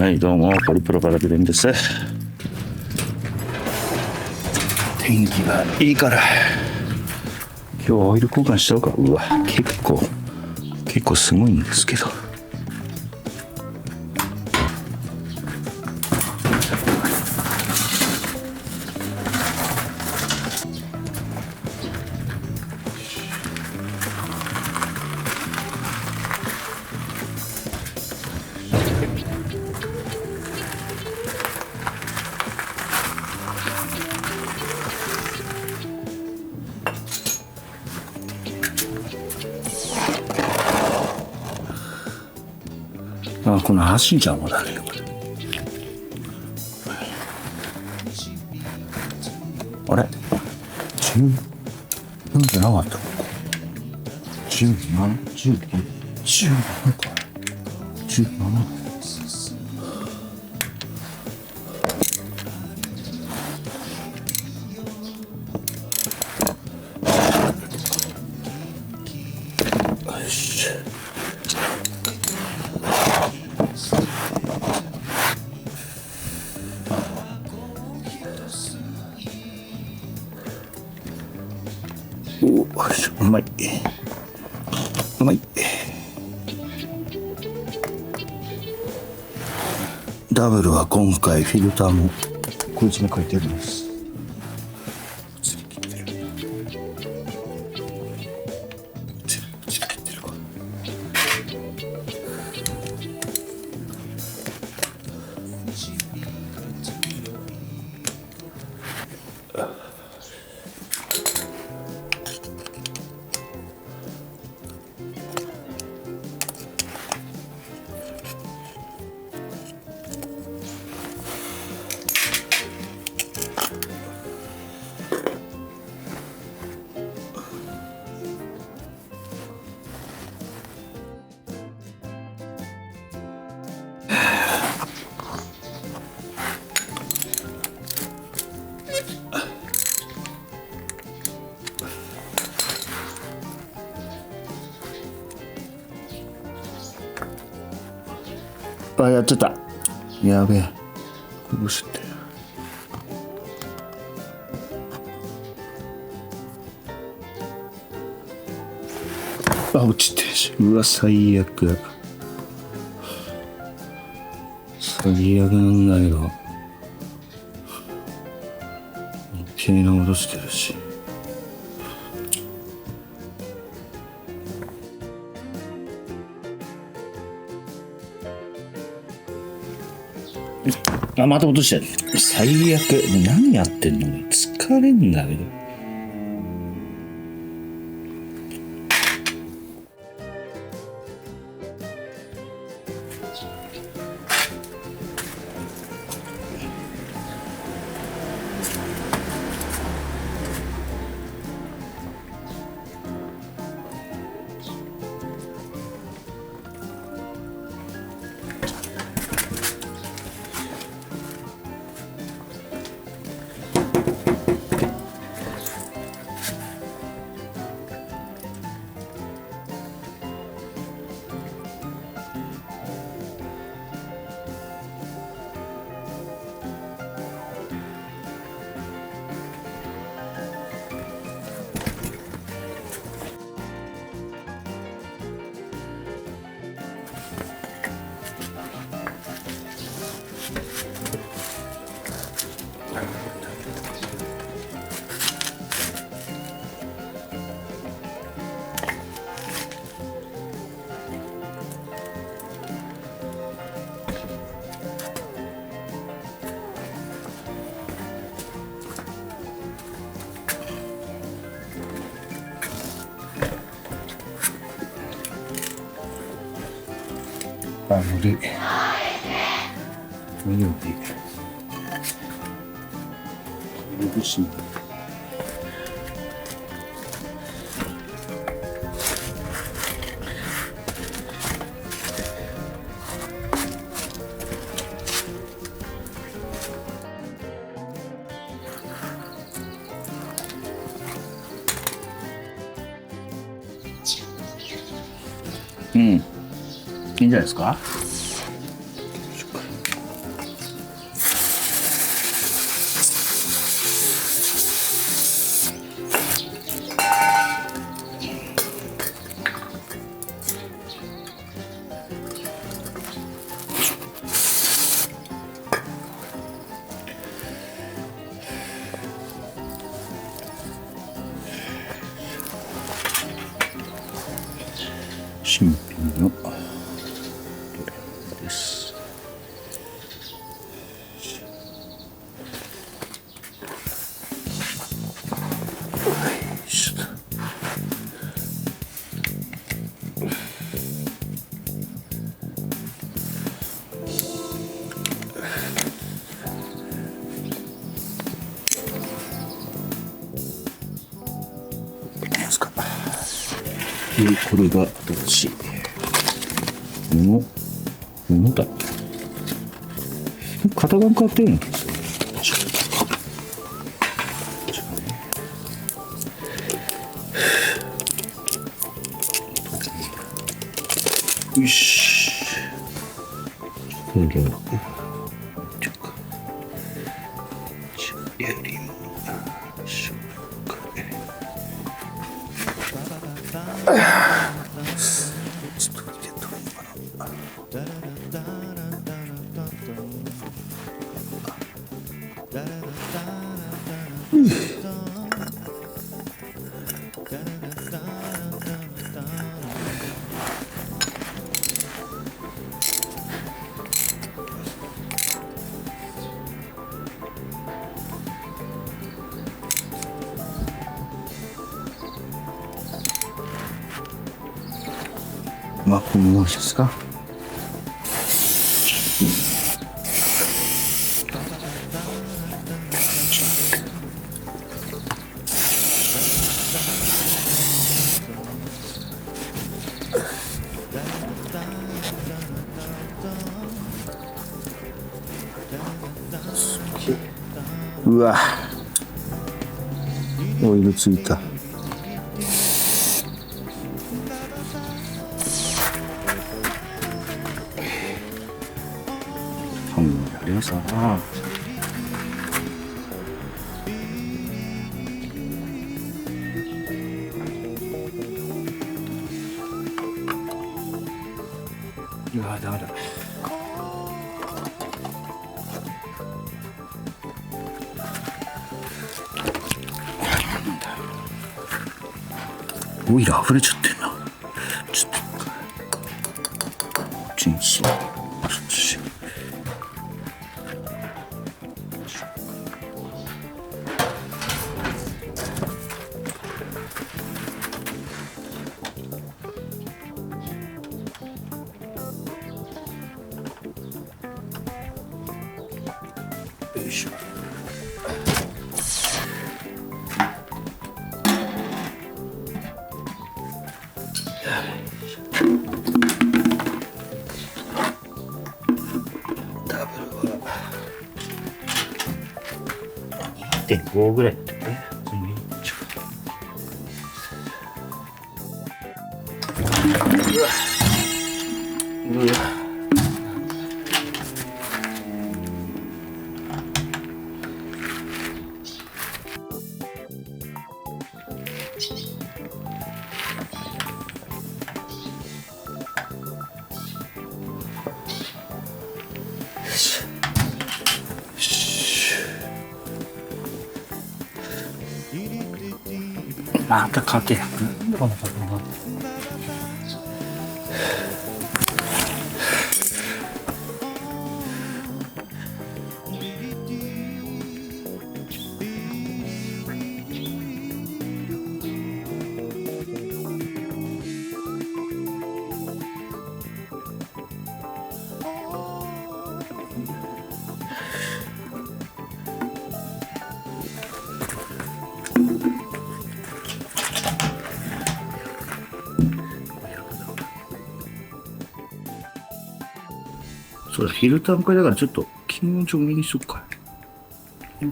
はいどうもポリプロからビレンです。天気がいいから今日オイル交換しちゃおうか。うわ結構すごいんですけど、この足邪魔だねこれ。あれ10分じゃなかったここ。17、15、17か。17。よし。うまい。ダブルは今回フィルターもこいつに書いてあります。あ、やっちゃった。やべえ。こぼして。あ、落ちてるし。うわ、最悪。最悪なんだけど。毛に戻してるし。あ、また落としてる。最悪。何やってんの？疲れんだけど。無理。うん。いいんじゃないですか。新品のブレンドです。これが新しい布だ。型が変わってるの。よし。これをやりましょうかね。ちょっと入れとるのかな。まあこんなもんですか。うわ、オイルついた。ありましたな。いやダメだ。オイル溢れちゃってんな。ちょっとこっちにしよう。よいしょ。ダブルは 2.5 ぐらいだったね。うわうわ。またかけ。なんでこんなかけなの。そうだ、フィルター向かいだからちょっと気持ちを上にしとくか。よ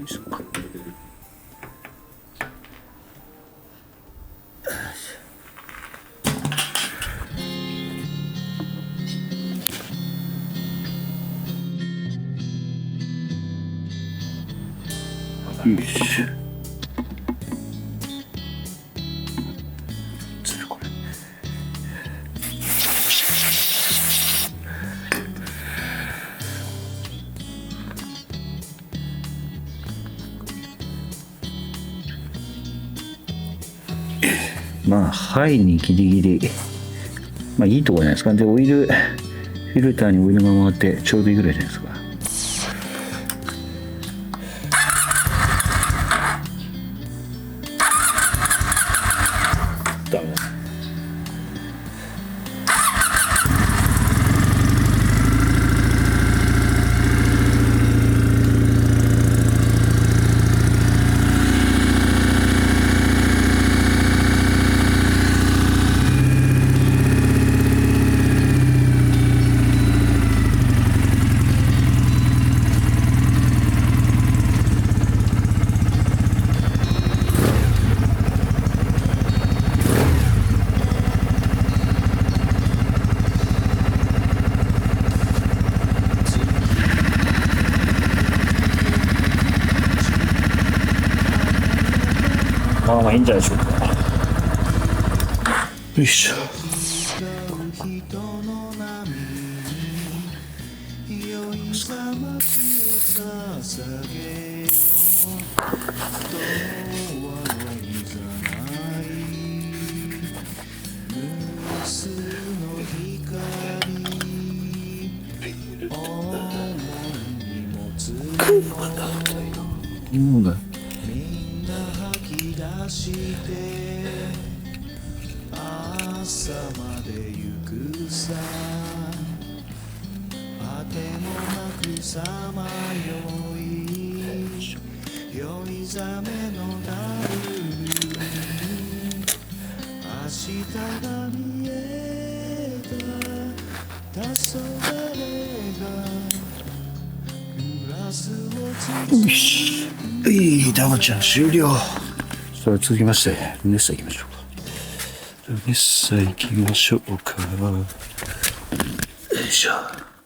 し。これ。まあ、はいにギリギリまあいいとこじゃないですか。でオイルフィルターにオイルが回ってちょうどいいぐらいじゃないですか。ダメだ。まあまあいいんじゃないでしょうか。よいしょ。そうだ。朝まで行くさあてもなくさまよい酔いざめのダル明日が見えた黄昏がグラスをよし、ダマちゃん終了。それ続きましてルネッサ行きましょうか。ルネッサ行きましょうか。よいしょ。